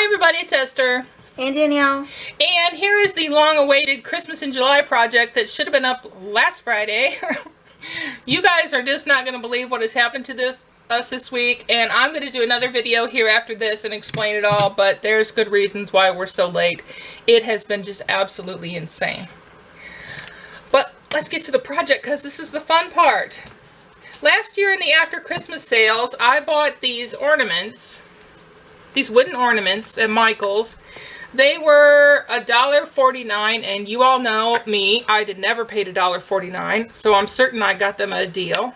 Hi everybody, it's Esther. And Danielle. And here is the long-awaited Christmas in July project that should have been up last Friday. You guys are just not going to believe what has happened to us this week. And I'm going to do another video here after this and explain it all. But there's good reasons why we're so late. It has been just absolutely insane. But let's get to the project because this is the fun part. Last year in the after Christmas sales, I bought these ornaments. These wooden ornaments at Michael's. They were $1.49, and you all know me, I did never paid $1.49, so I'm certain I got them at a deal.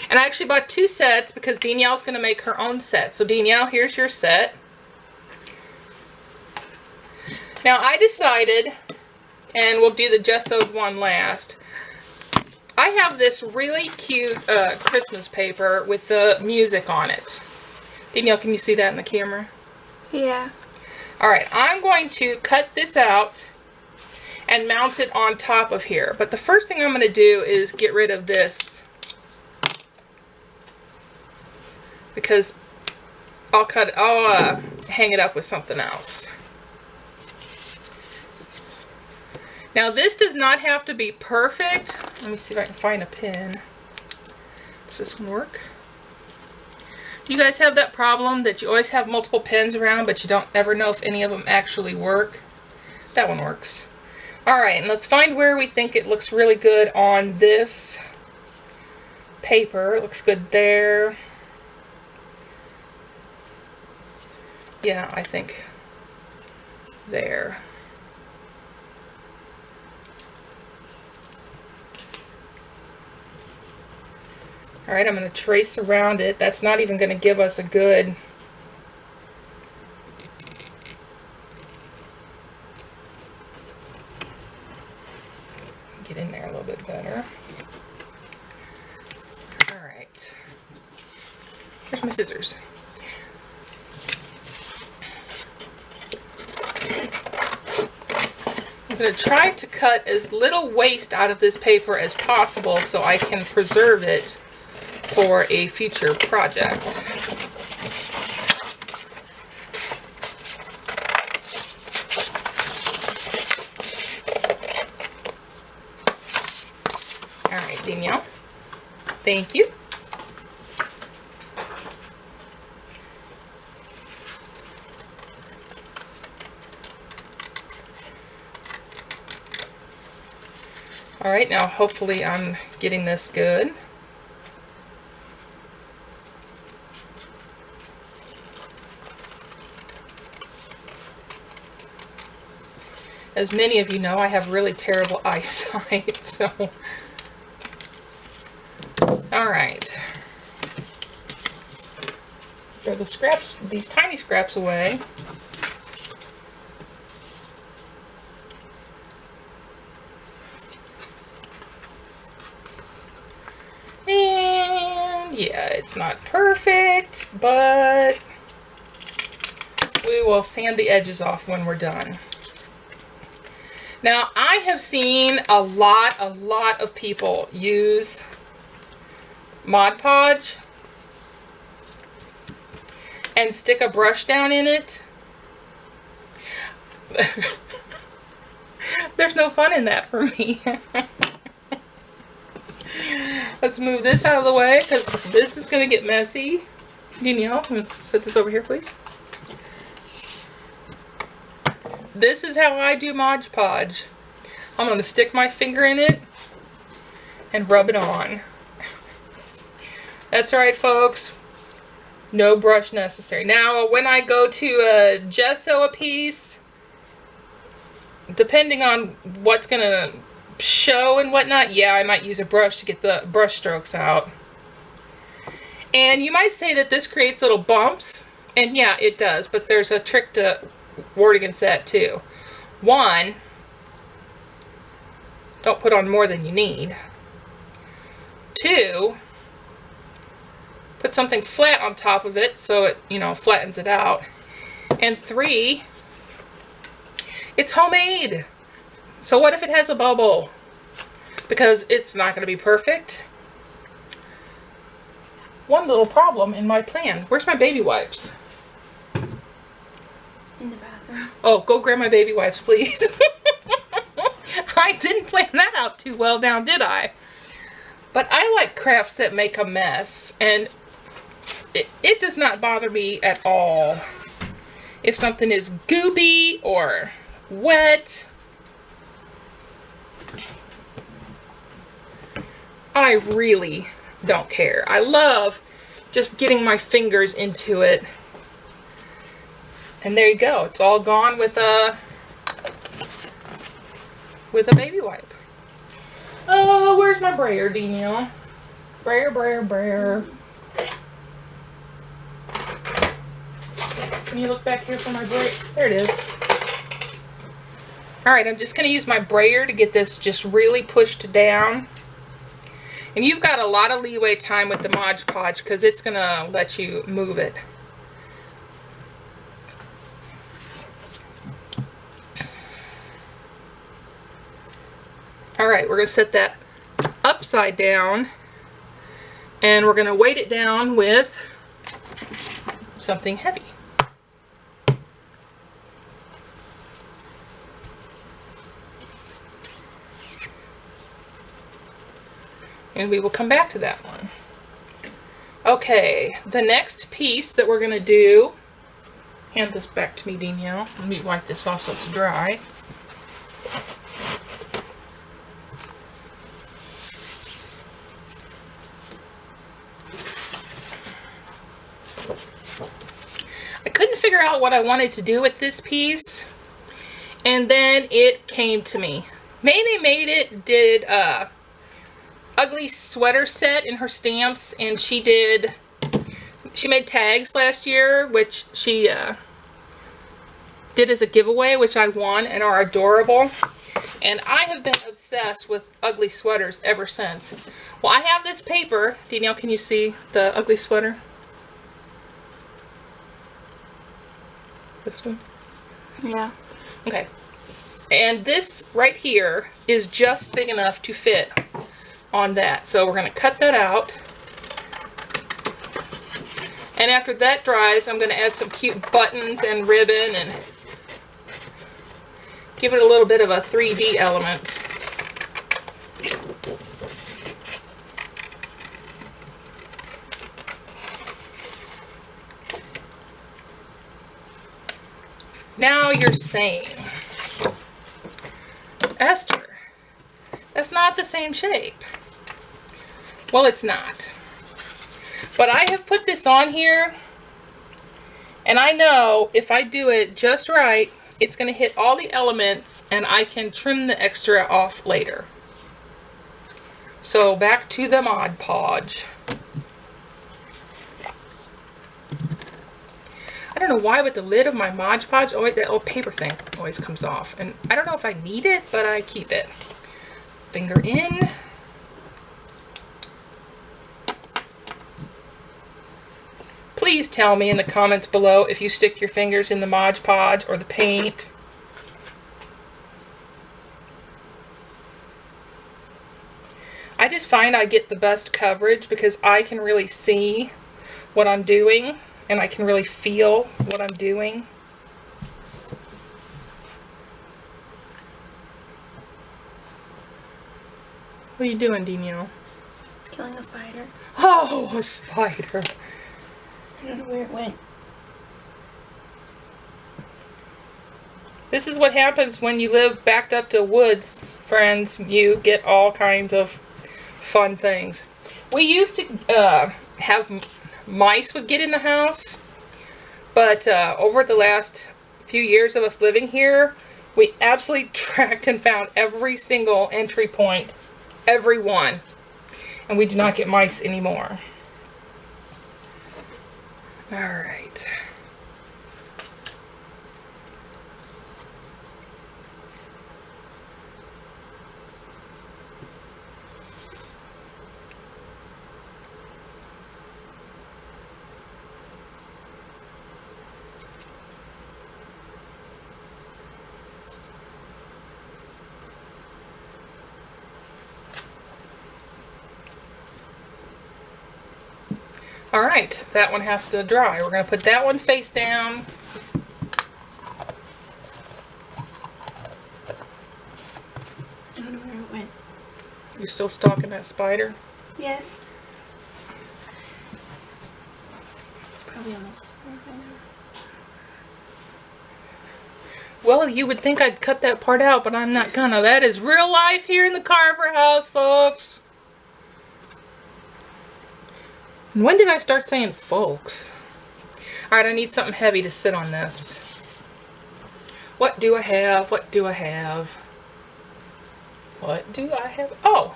And I actually bought two sets because Danielle's going to make her own set. So Danielle, here's your set. Now I decided, and we'll do the gessoed one last, I have this really cute Christmas paper with the music on it. Danielle, can you see that in the camera? Yeah. Alright, I'm going to cut this out and mount it on top of here. But the first thing I'm going to do is get rid of this. Because I'll hang it up with something else. Now this does not have to be perfect. Let me see if I can find a pin. Does this one work? Do you guys have that problem that you always have multiple pins around but you don't ever know if any of them actually work? That one works. Alright, and let's find where we think it looks really good on this paper. It looks good there. Yeah, I think there. Alright, I'm going to trace around it. That's not even going to give us a good... Get in there a little bit better. Alright. Here's my scissors. I'm going to try to cut as little waste out of this paper as possible so I can preserve it for a future project. Alright, Danielle. Thank you. Alright, now hopefully I'm getting this good. As many of you know, I have really terrible eyesight, so... Alright. Throw the scraps, these tiny scraps away. And, yeah, it's not perfect, but we will sand the edges off when we're done. Now, I have seen a lot of people use Mod Podge and stick a brush down in it. There's no fun in that for me. Let's move this out of the way because this is going to get messy. Danielle, let's set this over here, please. This is how I do Mod Podge. I'm going to stick my finger in it and rub it on. That's right, folks. No brush necessary. Now, when I go to gesso a piece, depending on what's going to show and whatnot, yeah, I might use a brush to get the brush strokes out. And you might say that this creates little bumps, and yeah, it does, but there's a trick to ward against that too. One, don't put on more than you need. Two, put something flat on top of it so it, you know, flattens it out. And three, it's homemade. So what if it has a bubble? Because it's not going to be perfect. One little problem in my plan. Where's my baby wipes? In the bathroom. Oh, go grab my baby wipes, please. I didn't plan that out too well now, did I? But I like crafts that make a mess, and it does not bother me at all if something is goopy or wet. I really don't care. I love just getting my fingers into it. And there you go. It's all gone with a baby wipe. Oh, where's my brayer, Danielle? Brayer. Can you look back here for my brayer? There it is. Alright, I'm just going to use my brayer to get this just really pushed down. And you've got a lot of leeway time with the Mod Podge because it's going to let you move it. Alright, we're going to set that upside down, and we're going to weight it down with something heavy. And we will come back to that one. Okay, the next piece that we're going to do, hand this back to me, Danielle. Let me wipe this off so it's dry. I couldn't figure out what I wanted to do with this piece, and then it came to me. Maybe did ugly sweater set in her stamps, and she made tags last year, which she did as a giveaway, which I won and are adorable. And I have been obsessed with ugly sweaters ever since. Well, I have this paper. Danielle, can you see the ugly sweater? This one? Yeah. Okay. And this right here is just big enough to fit on that. So we're going to cut that out. And after that dries, I'm going to add some cute buttons and ribbon and give it a little bit of a 3D element. Now you're saying, Esther, that's not the same shape. Well, it's not. But I have put this on here, and I know if I do it just right, it's going to hit all the elements, and I can trim the extra off later. So back to the Mod Podge. I don't know why with the lid of my Mod Podge, oh wait, that old paper thing always comes off. And I don't know if I need it, but I keep it. Finger in. Please tell me in the comments below if you stick your fingers in the Mod Podge or the paint. I just find I get the best coverage because I can really see what I'm doing. And I can really feel what I'm doing. What are you doing, Danielle? Killing a spider. Oh, a spider. I don't know where it went. This is what happens when you live backed up to woods, friends. You get all kinds of fun things. We used to have mice would get in the house, but over the last few years of us living here, we absolutely tracked and found every single entry point, every one, and we do not get mice anymore. All right. Alright, that one has to dry. We're going to put that one face down. You're still stalking that spider? Yes. It's probably on the floor right now. Well, you would think I'd cut that part out, but I'm not gonna. That is real life here in the Carver house, folks. And when did I start saying folks? Alright, I need something heavy to sit on this. What do I have? What do I have? What do I have? Oh!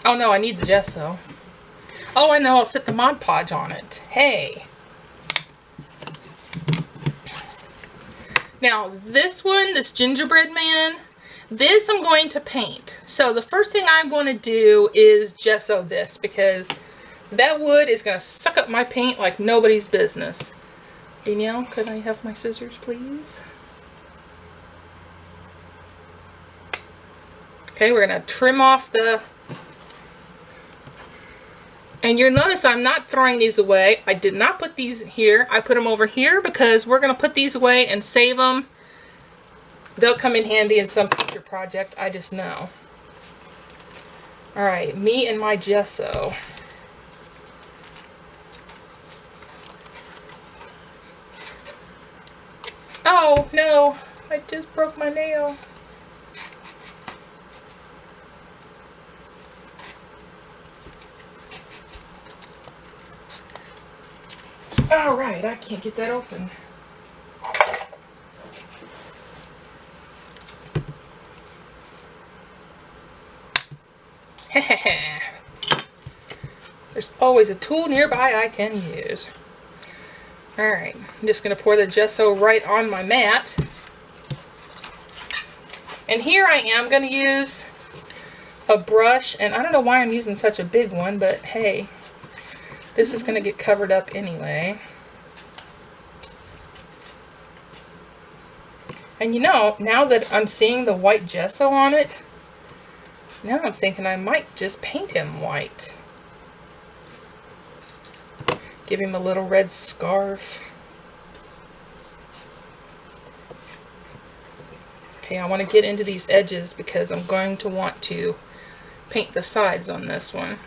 Oh no, I need the gesso. Oh, I know, I'll sit the Mod Podge on it. Hey! Now, this one, this gingerbread man, this I'm going to paint. So the first thing I'm going to do is gesso this, because that wood is going to suck up my paint like nobody's business. Danielle, could I have my scissors, please? Okay, we're going to trim off the... And you'll notice I'm not throwing these away. I did not put these here. I put them over here because we're going to put these away and save them. They'll come in handy in some future project. I just know. Alright, me and my gesso. Oh, no. I just broke my nail. Alright, I can't get that open. There's always a tool nearby I can use. Alright, I'm just going to pour the gesso right on my mat. And here I am going to use a brush, and I don't know why I'm using such a big one, but hey, this is going to get covered up anyway. And you know, now that I'm seeing the white gesso on it, now I'm thinking I might just paint him white. Give him a little red scarf. Okay, I want to get into these edges because I'm going to want to paint the sides on this one.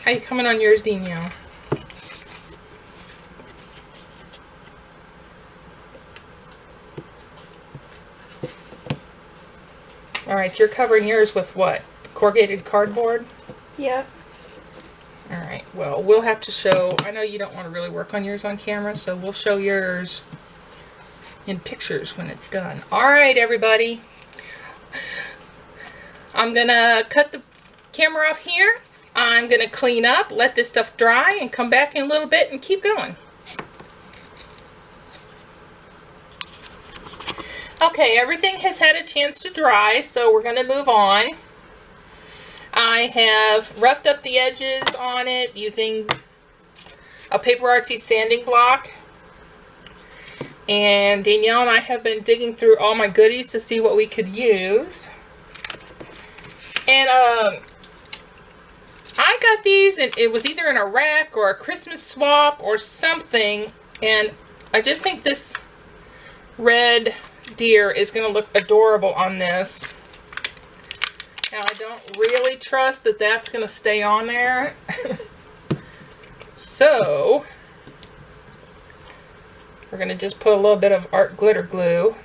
How you coming on yours, Danielle? Alright, you're covering yours with what? Corrugated cardboard? Yep. Alright, well, we'll have to show... I know you don't want to really work on yours on camera, so we'll show yours in pictures when it's done. Alright, everybody. I'm going to cut the camera off here. I'm going to clean up, let this stuff dry, and come back in a little bit and keep going. Okay, everything has had a chance to dry, so we're going to move on. I have roughed up the edges on it using a Paper Artsy sanding block. And Danielle and I have been digging through all my goodies to see what we could use. And I got these, and it was either in a rack or a Christmas swap or something. And I just think this red deer is going to look adorable on this. Now, I don't really trust that that's going to stay on there. So, we're going to just put a little bit of art glitter glue,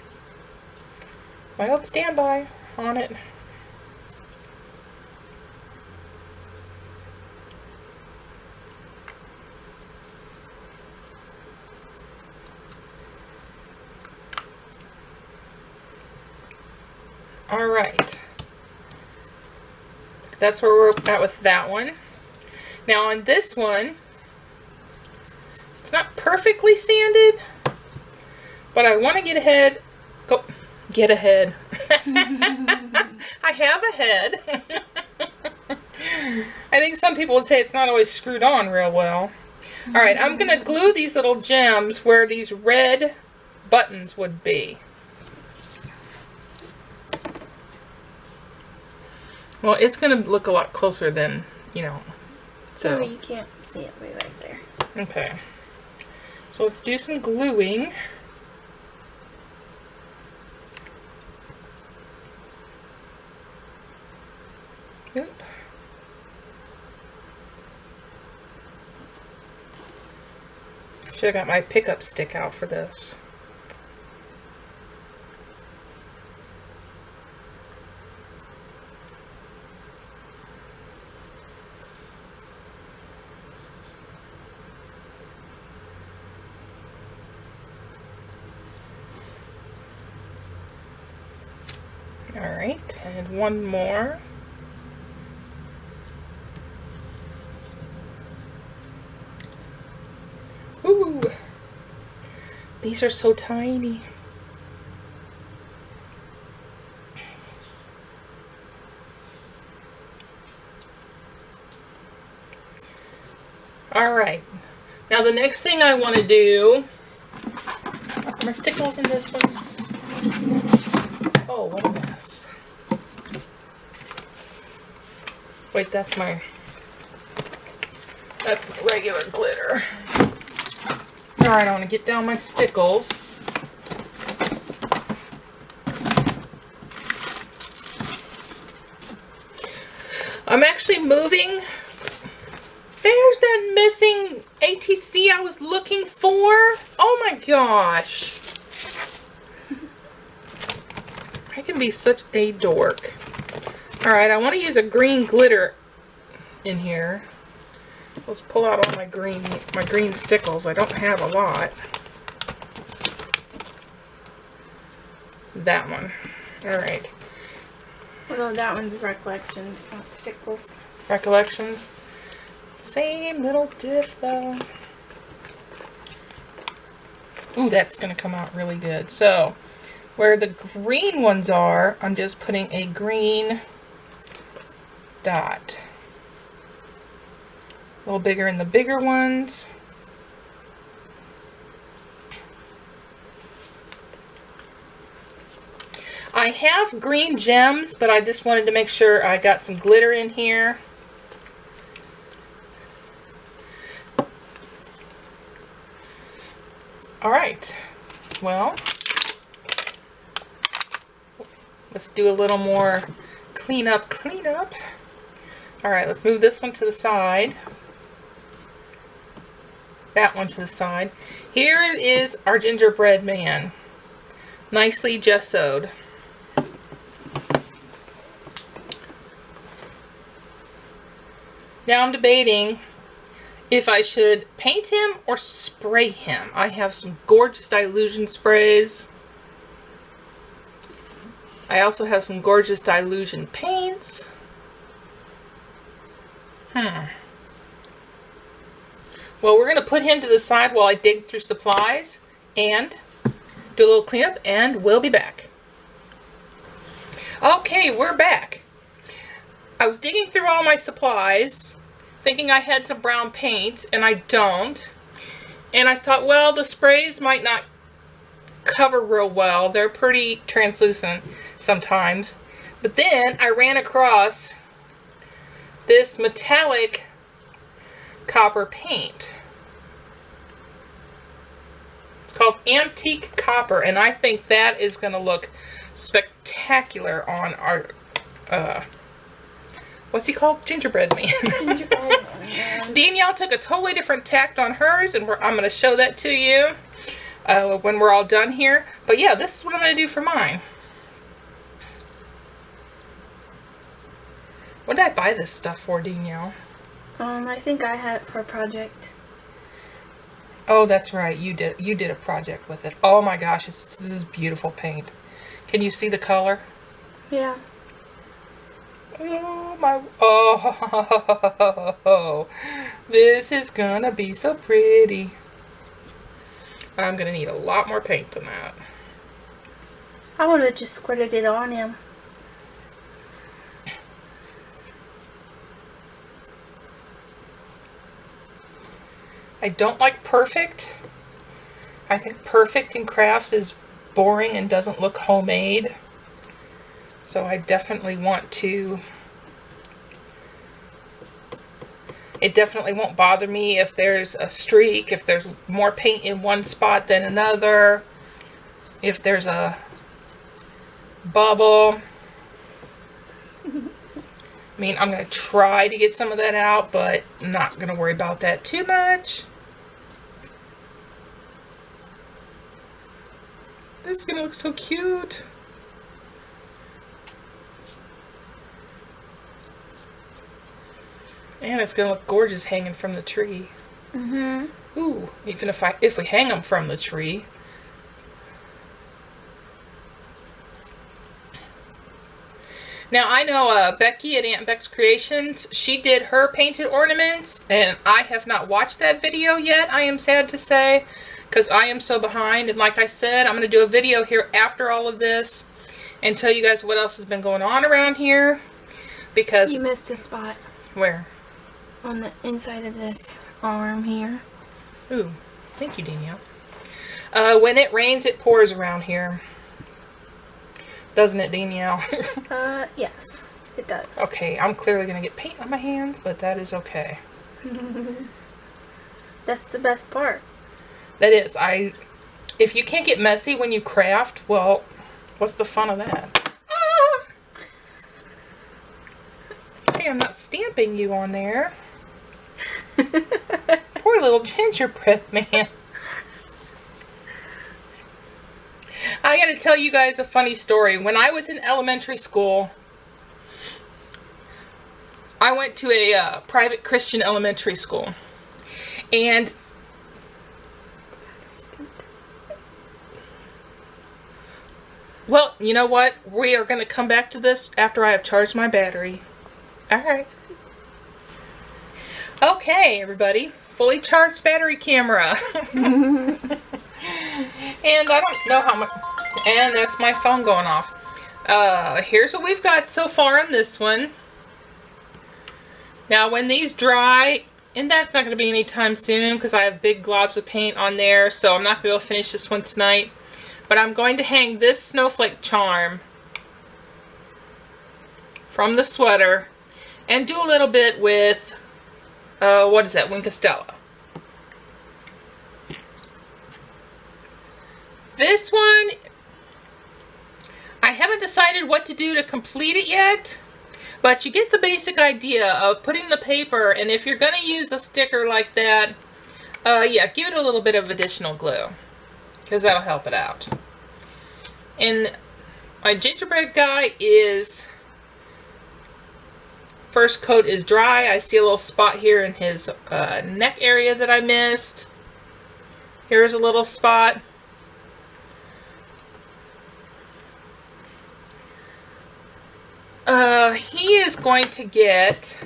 my old standby, on it. All right. That's where we're at with that one. Now on this one, it's not perfectly sanded, but I want to get ahead. Get ahead. I have a head. I think some people would say it's not always screwed on real well. All right, I'm going to glue these little gems where these red buttons would be. Well, it's going to look a lot closer than, you know. So you can't see it right there. okay. So let's do some gluing. Oop. Should have got my pickup stick out for this. All right, and one more. Ooh, these are so tiny. All right, now the next thing I want to do, are my stickles in this one? Oh, what a mess. Wait, that's my regular glitter. All right, I want to get down my stickles. I'm actually moving. There's that missing ATC I was looking for. Oh my gosh. I can be such a dork. All right, I want to use a green glitter in here. Let's pull out all my green stickles. I don't have a lot. That one. All right. Although that one's recollections, not stickles. Recollections. Same little diff though. Ooh, that's gonna come out really good. So, where the green ones are, I'm just putting a green dot. A little bigger in the bigger ones. I have green gems, but I just wanted to make sure I got some glitter in here. All right, well, let's do a little more cleanup. All right, let's move this one to the side. That one to the side. Here is our gingerbread man, nicely gessoed. Now I'm debating if I should paint him or spray him. I have some gorgeous dilution sprays. I also have some gorgeous dilution paints. Well, we're going to put him to the side while I dig through supplies and do a little cleanup, and we'll be back. Okay, we're back. I was digging through all my supplies, thinking I had some brown paint, and I don't. And I thought, well, the sprays might not cover real well. They're pretty translucent sometimes. But then I ran across this metallic copper paint. It's called Antique Copper, and I think that is going to look spectacular on our what's he called? Gingerbread man. Gingerbread man. Danielle took a totally different tact on hers, and I'm going to show that to you when we're all done here. But yeah, this is what I'm going to do for mine. What did I buy this stuff for, Danielle? I think I had it for a project. Oh, that's right. You did a project with it. Oh my gosh, this is beautiful paint. Can you see the color? Yeah. Oh my, oh, this is gonna be so pretty. I'm gonna need a lot more paint than that. I would have just squirted it on him. I don't like perfect. I think perfect in crafts is boring and doesn't look homemade. So I definitely want to It definitely won't bother me if there's a streak, if there's more paint in one spot than another, if there's a bubble. I mean, I'm going to try to get some of that out, but I'm not going to worry about that too much. This is going to look so cute. And it's going to look gorgeous hanging from the tree. Mm-hmm. Ooh, even if we hang them from the tree. Now, I know Becky at Aunt Beck's Creations, she did her painted ornaments, and I have not watched that video yet, I am sad to say, because I am so behind. And like I said, I'm going to do a video here after all of this and tell you guys what else has been going on around here, because... You missed a spot. Where? On the inside of this arm here. Ooh, thank you, Danielle. When it rains, it pours around here. Doesn't it, Danielle? Yes, it does. Okay, I'm clearly going to get paint on my hands, but that is okay. That's the best part. That is. If you can't get messy when you craft, well, what's the fun of that? Hey, I'm not stamping you on there. Poor little gingerbread man. I gotta tell you guys a funny story. When I was in elementary school, I went to a private Christian elementary school. And well, you know what? We are going to come back to this after I have charged my battery. Alright. Okay, everybody. Fully charged battery camera. And I don't know how much... And that's my phone going off. Here's what we've got so far on this one. Now, when these dry... And that's not going to be anytime soon because I have big globs of paint on there. So I'm not going to be able to finish this one tonight. But I'm going to hang this snowflake charm from the sweater. And do a little bit with... what is that? Winkostella. This one, I haven't decided what to do to complete it yet, but you get the basic idea of putting the paper, and if you're going to use a sticker like that, yeah, give it a little bit of additional glue, because that'll help it out. And my gingerbread guy is, first coat is dry. I see a little spot here in his neck area that I missed. Here's a little spot. He is going to get,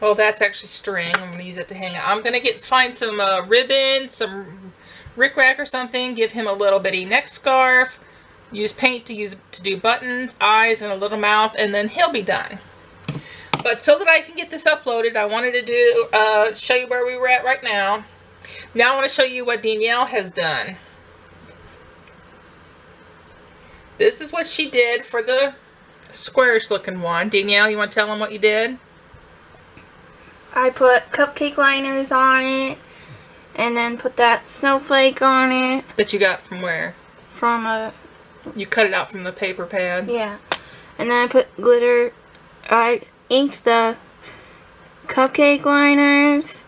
well, that's actually string. I'm going to use it to hang it. I'm going to find some ribbon, some rickrack or something, give him a little bitty neck scarf, use paint to do buttons, eyes, and a little mouth, and then he'll be done. But so that I can get this uploaded, I wanted to do, show you where we were at right now. Now I want to show you what Danielle has done. This is what she did for the squarish looking one. Danielle, you want to tell them what you did? I put cupcake liners on it, and then put that snowflake on it. That you got from where? From a... You cut it out from the paper pad? Yeah. And then I put glitter. I inked the cupcake liners,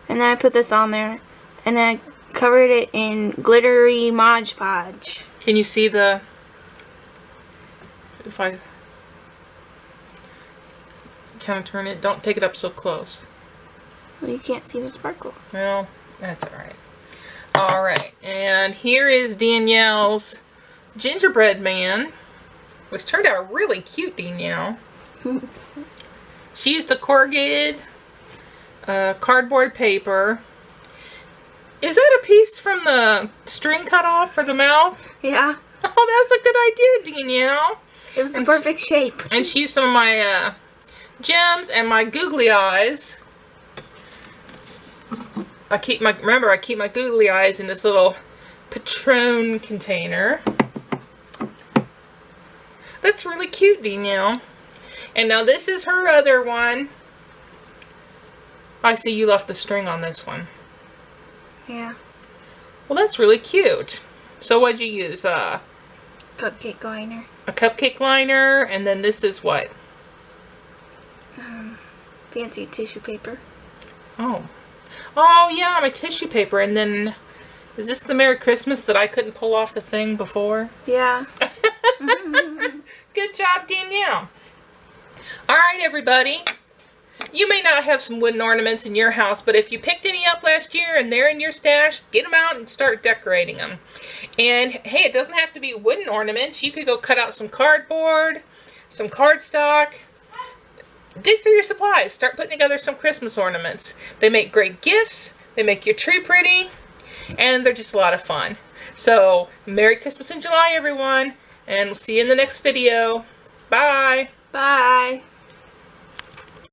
and then I put this on there. And then I covered it in glittery Mod Podge. Can you see the... If I kind of turn it, don't take it up so close. Well, you can't see the sparkle. Well, that's alright. Alright, and here is Danielle's gingerbread man, which turned out really cute, Danielle. She used the corrugated cardboard paper. Is that a piece from the string cut off for the mouth? Yeah. Oh, that's a good idea, Danielle. It was the perfect shape. And she used some of my gems and my googly eyes. Remember, I keep my googly eyes in this little Patron container. That's really cute, Danielle. And now this is her other one. I see you left the string on this one. Yeah. Well, that's really cute. So what'd you use? Cupcake liner. A cupcake liner, and then this is what? Fancy tissue paper. Oh. Oh, yeah, my tissue paper. And then, is this the Merry Christmas that I couldn't pull off the thing before? Yeah. Good job, Danielle. Alright, everybody. You may not have some wooden ornaments in your house, but if you picked any up last year and they're in your stash, get them out and start decorating them. And hey, it doesn't have to be wooden ornaments. You could go cut out some cardboard, some cardstock. Dig through your supplies. Start putting together some Christmas ornaments. They make great gifts. They make your tree pretty. And they're just a lot of fun. So, Merry Christmas in July, everyone. And we'll see you in the next video. Bye. Bye.